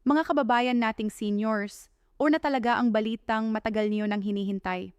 Mga kababayan nating seniors, o na talaga ang balitang matagal niyo nang hinihintay.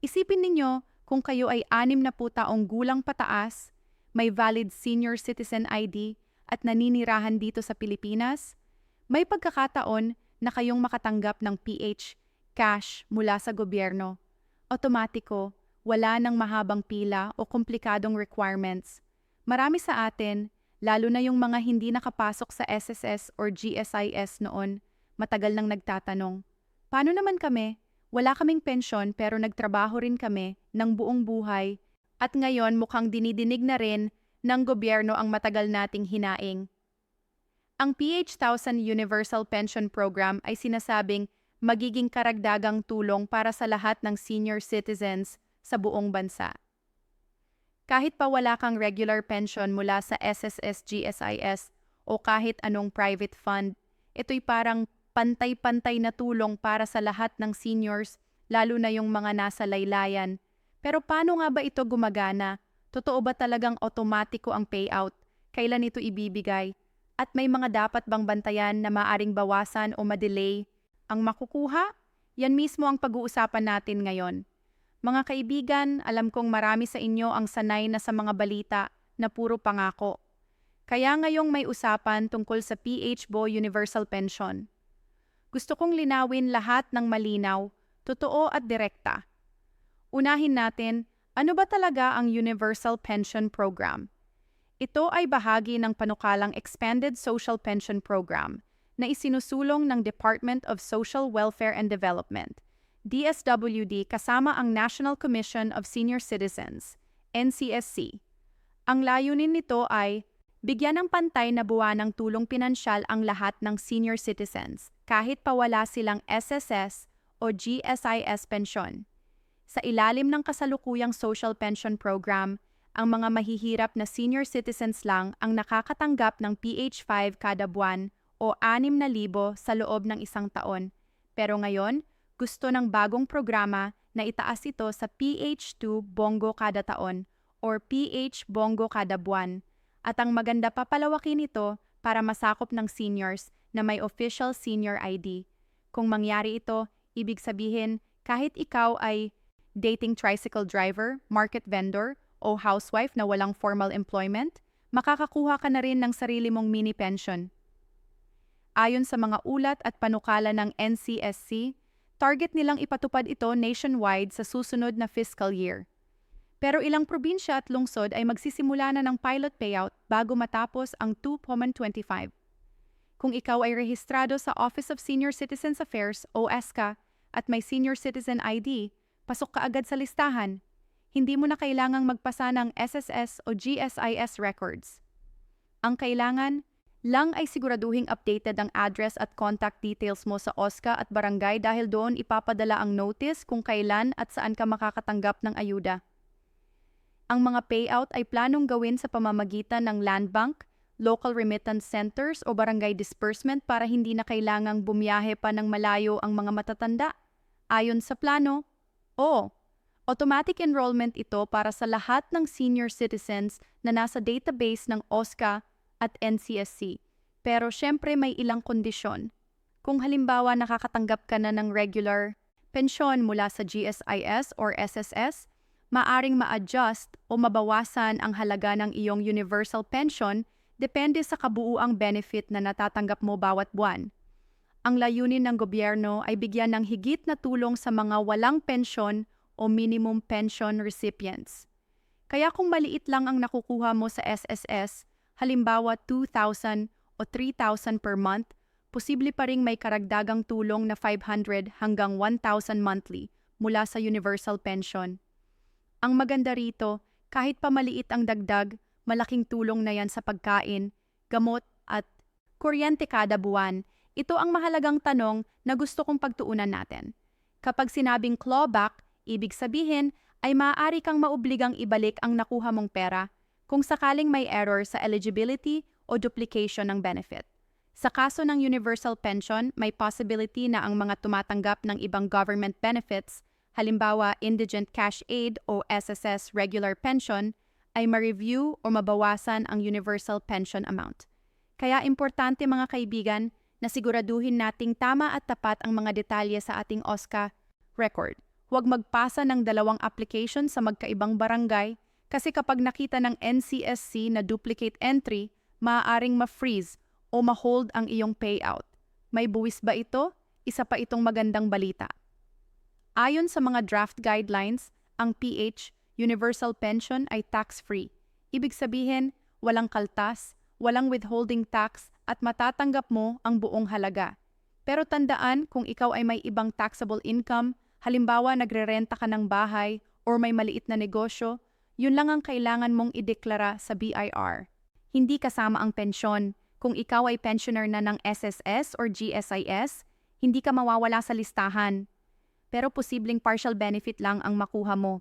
Isipin ninyo kung kayo ay 60 taong gulang pataas, may valid senior citizen ID at naninirahan dito sa Pilipinas, may pagkakataon na kayong makatanggap ng PH cash mula sa gobyerno. Otomatiko, wala nang mahabang pila o komplikadong requirements. Marami sa atin, lalo na yung mga hindi nakapasok sa SSS or GSIS noon, matagal nang nagtatanong, paano naman kami? Wala kaming pensyon pero nagtrabaho rin kami ng buong buhay at ngayon mukhang dinidinig na rin ng gobyerno ang matagal nating hinaing. Ang PH1000 Universal Pension Program ay sinasabing magiging karagdagang tulong para sa lahat ng senior citizens sa buong bansa. Kahit pa wala kang regular pension mula sa SSS GSIS o kahit anong private fund, ito'y parang pantay-pantay na tulong para sa lahat ng seniors, lalo na yung mga nasa laylayan. Pero paano nga ba ito gumagana? Totoo ba talagang otomatiko ang payout? Kailan ito ibibigay? At may mga dapat bang bantayan na maaring bawasan o madelay? Ang makukuha? Yan mismo ang pag-uusapan natin ngayon. Mga kaibigan, alam kong marami sa inyo ang sanay na sa mga balita na puro pangako. Kaya ngayong may usapan tungkol sa PHBO Universal Pension. Gusto kong linawin lahat ng malinaw, totoo at direkta. Unahin natin, ano ba talaga ang Universal Pension Program? Ito ay bahagi ng panukalang Expanded Social Pension Program na isinusulong ng Department of Social Welfare and Development, DSWD kasama ang National Commission of Senior Citizens, NCSC. Ang layunin nito ay bigyan ng pantay na buwanang tulong pinansyal ang lahat ng senior citizens, kahit pa wala silang SSS o GSIS pensyon. Sa ilalim ng kasalukuyang social pension program, ang mga mahihirap na senior citizens lang ang nakakatanggap ng PH5 kada buwan o 6,000 sa loob ng isang taon. Pero ngayon, gusto ng bagong programa na itaas ito sa PH2 bongo kada taon or PH bongo kada buwan. At ang maganda papalawakin ito para masakop ng seniors na may official senior ID. Kung mangyari ito, ibig sabihin kahit ikaw ay dating tricycle driver, market vendor, o housewife na walang formal employment, makakakuha ka na rin ng sarili mong mini pension. Ayon sa mga ulat at panukala ng NCSC, target nilang ipatupad ito nationwide sa susunod na fiscal year. Pero ilang probinsya at lungsod ay magsisimula na ng pilot payout bago matapos ang 2025. Kung ikaw ay rehistrado sa Office of Senior Citizens Affairs o OSCA at may Senior Citizen ID, pasok ka agad sa listahan. Hindi mo na kailangang magpasa ng SSS o GSIS records. Ang kailangan lang ay siguraduhing updated ang address at contact details mo sa OSCA at barangay dahil doon ipapadala ang notice kung kailan at saan ka makakatanggap ng ayuda. Ang mga payout ay planong gawin sa pamamagitan ng land bank, local remittance centers o barangay disbursement para hindi na kailangang bumiyahe pa ng malayo ang mga matatanda. Ayon sa plano, automatic enrollment ito para sa lahat ng senior citizens na nasa database ng OSCA at NCSC. Pero syempre may ilang kondisyon. Kung halimbawa nakakatanggap ka na ng regular pensyon mula sa GSIS or SSS, maaring ma-adjust o mabawasan ang halaga ng iyong universal pension depende sa kabuuang benefit na natatanggap mo bawat buwan. Ang layunin ng gobyerno ay bigyan ng higit na tulong sa mga walang pensyon o minimum pension recipients. Kaya kung maliit lang ang nakukuha mo sa SSS, halimbawa 2,000 o 3,000 per month, posible pa ring may karagdagang tulong na 500 hanggang 1,000 monthly mula sa universal pension. Ang maganda rito, kahit pa maliit ang dagdag, malaking tulong na yan sa pagkain, gamot at kuryente kada buwan. Ito ang mahalagang tanong na gusto kong pagtuunan natin. Kapag sinabing clawback, ibig sabihin ay maaari kang maobligang ibalik ang nakuha mong pera kung sakaling may error sa eligibility o duplication ng benefit. Sa kaso ng universal pension, may possibility na ang mga tumatanggap ng ibang government benefits, halimbawa Indigent Cash Aid o SSS regular pension, ay ma-review o mabawasan ang universal pension amount. Kaya importante mga kaibigan, Nasiguraduhin nating tama at tapat ang mga detalye sa ating OSCA record. Huwag magpasa ng dalawang application sa magkaibang barangay kasi kapag nakita ng NCSC na duplicate entry, maaaring ma-freeze o ma-hold ang iyong payout. May buwis ba ito? Isa pa itong magandang balita. Ayon sa mga draft guidelines, ang PH, Universal Pension ay tax-free. Ibig sabihin, walang kaltas, walang withholding tax at matatanggap mo ang buong halaga. Pero tandaan kung ikaw ay may ibang taxable income, halimbawa nagrerenta ka ng bahay or may maliit na negosyo, yun lang ang kailangan mong ideklara sa BIR. Hindi kasama ang pensyon. Kung ikaw ay pensioner na ng SSS or GSIS, hindi ka mawawala sa listahan. Pero posibleng partial benefit lang ang makuha mo.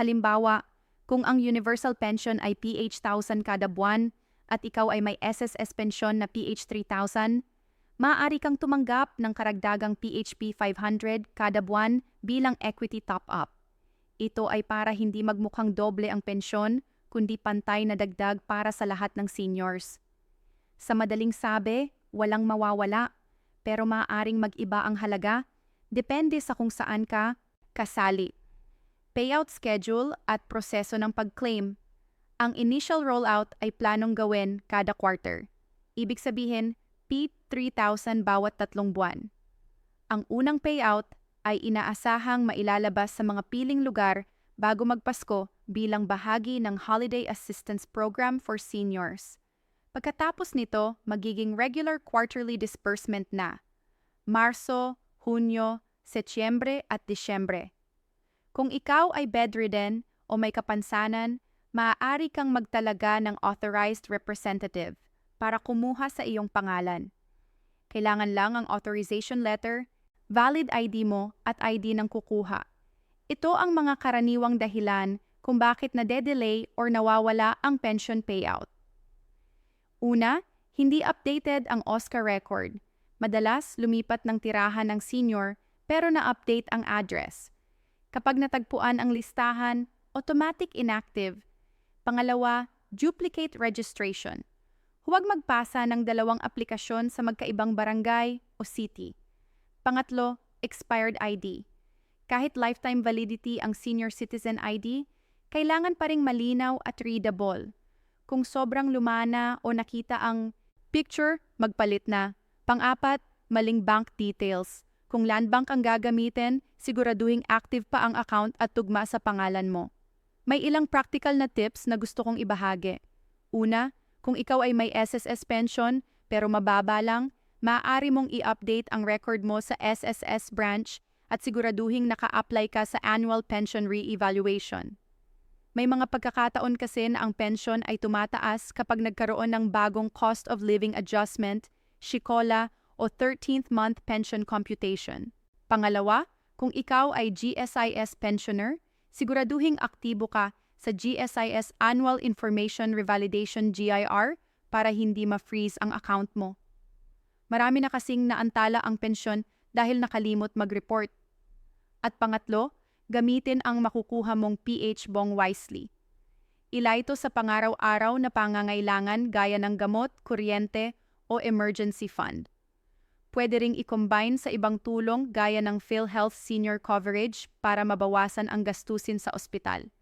Halimbawa, kung ang universal pension ay PH 1,000 kada buwan at ikaw ay may SSS pension na PH 3,000, maaari kang tumanggap ng karagdagang PHP 500 kada buwan bilang equity top-up. Ito ay para hindi magmukhang doble ang pensyon, kundi pantay na dagdag para sa lahat ng seniors. Sa madaling sabi, walang mawawala, pero maaaring mag-iba ang halaga, depende sa kung saan ka kasali. Payout schedule at proseso ng pag-claim. Ang initial rollout ay planong gawin kada quarter. Ibig sabihin, P3,000 bawat 3 buwan. Ang unang payout ay inaasahang mailalabas sa mga piling lugar bago magpasko bilang bahagi ng Holiday Assistance Program for Seniors. Pagkatapos nito, magiging regular quarterly disbursement na. Marso, Hunyo, Setyembre at Disyembre. Kung ikaw ay bedridden o may kapansanan, maaari kang magtalaga ng authorized representative para kumuha sa iyong pangalan. Kailangan lang ang authorization letter, valid ID mo at ID ng kukuha. Ito ang mga karaniwang dahilan kung bakit nade-delay or nawawala ang pension payout. Una, hindi updated ang OSCA record. Madalas lumipat ng tirahan ng senior pero na-update ang address. Kapag natagpuan ang listahan, automatic inactive. Pangalawa, duplicate registration. Huwag magpasa ng dalawang aplikasyon sa magkaibang barangay o city. Pangatlo, expired ID. Kahit lifetime validity ang senior citizen ID, kailangan pa ring malinaw at readable. Kung sobrang lumana o nakita ang picture, magpalit na. Pang-apat, maling bank details. Kung land bank ang gagamitin, siguraduhing active pa ang account at tugma sa pangalan mo. May ilang practical na tips na gusto kong ibahagi. Una, kung ikaw ay may SSS pension pero mababa lang, maaari mong i-update ang record mo sa SSS branch at siguraduhing naka-apply ka sa annual pension re-evaluation. May mga pagkakataon kasi na ang pension ay tumataas kapag nagkaroon ng bagong cost of living adjustment, SHICOLA o 13th month pension computation. Pangalawa, kung ikaw ay GSIS pensioner, siguraduhing aktibo ka sa GSIS Annual Information Revalidation GIR para hindi ma-freeze ang account mo. Marami na kasing naantala ang pensyon dahil nakalimot mag-report. At pangatlo, gamitin ang makukuha mong PH bong wisely. Ila ito sa pangaraw-araw na pangangailangan gaya ng gamot, kuryente o emergency fund. Pwede ring i-combine sa ibang tulong gaya ng PhilHealth Senior Coverage para mabawasan ang gastusin sa ospital.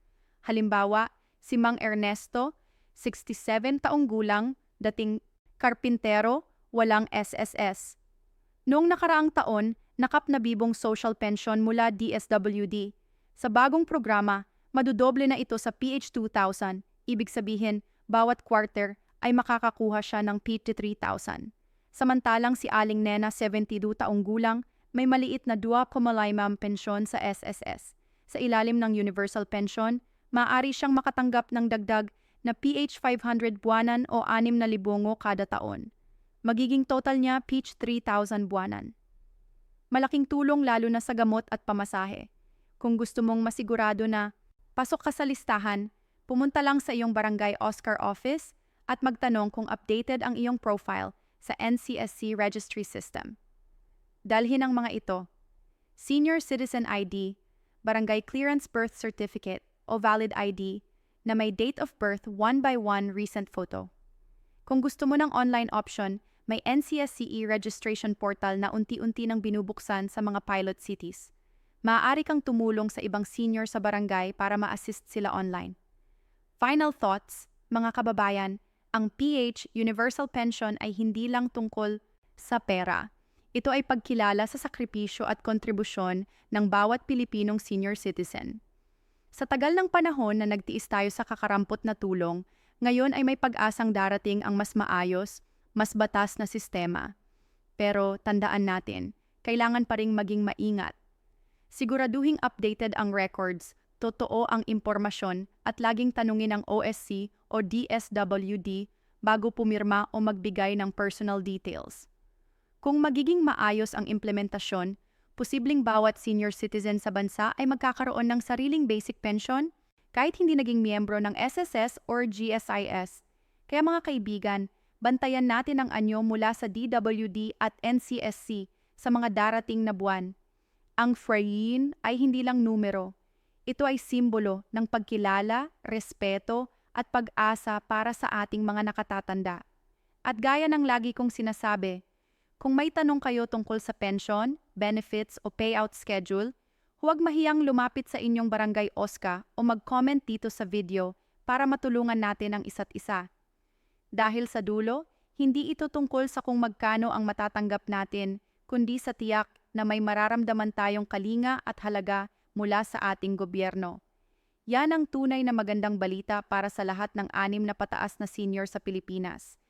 Halimbawa, si Mang Ernesto, 67 taong gulang, dating karpintero, walang SSS. Noong nakaraang taon, nakap na bibong social pension mula DSWD. Sa bagong programa, madudoble na ito sa PH 2,000. Ibig sabihin, bawat quarter ay makakakuha siya ng PH 3,000. Samantalang si Aling Nena, 72 taong gulang, may maliit na 2,5 pensyon sa SSS. Sa ilalim ng Universal Pension, maaari siyang makatanggap ng dagdag na PH 500 buwanan o 6,000 kada taon. Magiging total niya PH 3,000 buwanan. Malaking tulong lalo na sa gamot at pamasahe. Kung gusto mong masigurado na pasok ka sa listahan, pumunta lang sa iyong barangay OSCAR office at magtanong kung updated ang iyong profile sa NCSC Registry System. Dalhin ang mga ito: Senior Citizen ID, Barangay Clearance Birth Certificate o Valid ID na may date of birth 1 by 1 recent photo. Kung gusto mo ng online option, may NCSCE registration portal na unti-unti nang binubuksan sa mga pilot cities. Maaari kang tumulong sa ibang senior sa barangay para ma-assist sila online. Final thoughts, mga kababayan, ang PH Universal Pension ay hindi lang tungkol sa pera. Ito ay pagkilala sa sakripisyo at kontribusyon ng bawat Pilipinong senior citizen. Sa tagal ng panahon na nagtiis tayo sa kakarampot na tulong, ngayon ay may pag-asang darating ang mas maayos, mas batas na sistema. Pero tandaan natin, kailangan pa ring maging maingat. Siguraduhing updated ang records, totoo ang impormasyon at laging tanungin ang OSC o DSWD bago pumirma o magbigay ng personal details. Kung magiging maayos ang implementasyon, posibleng bawat senior citizen sa bansa ay magkakaroon ng sariling basic pension kahit hindi naging miyembro ng SSS or GSIS. Kaya mga kaibigan, bantayan natin ang anyo mula sa DWD at NCSC sa mga darating na buwan. Ang FRAYIN ay hindi lang numero. Ito ay simbolo ng pagkilala, respeto at pag-asa para sa ating mga nakatatanda. At gaya ng lagi kong sinasabi, kung may tanong kayo tungkol sa pension, benefits o payout schedule, huwag mahiyang lumapit sa inyong barangay OSCA o mag-comment dito sa video para matulungan natin ang isa't isa. Dahil sa dulo, hindi ito tungkol sa kung magkano ang matatanggap natin, kundi sa tiyak na may mararamdaman tayong kalinga at halaga mula sa ating gobyerno. Yan ang tunay na magandang balita para sa lahat ng 6 na pataas na senior sa Pilipinas.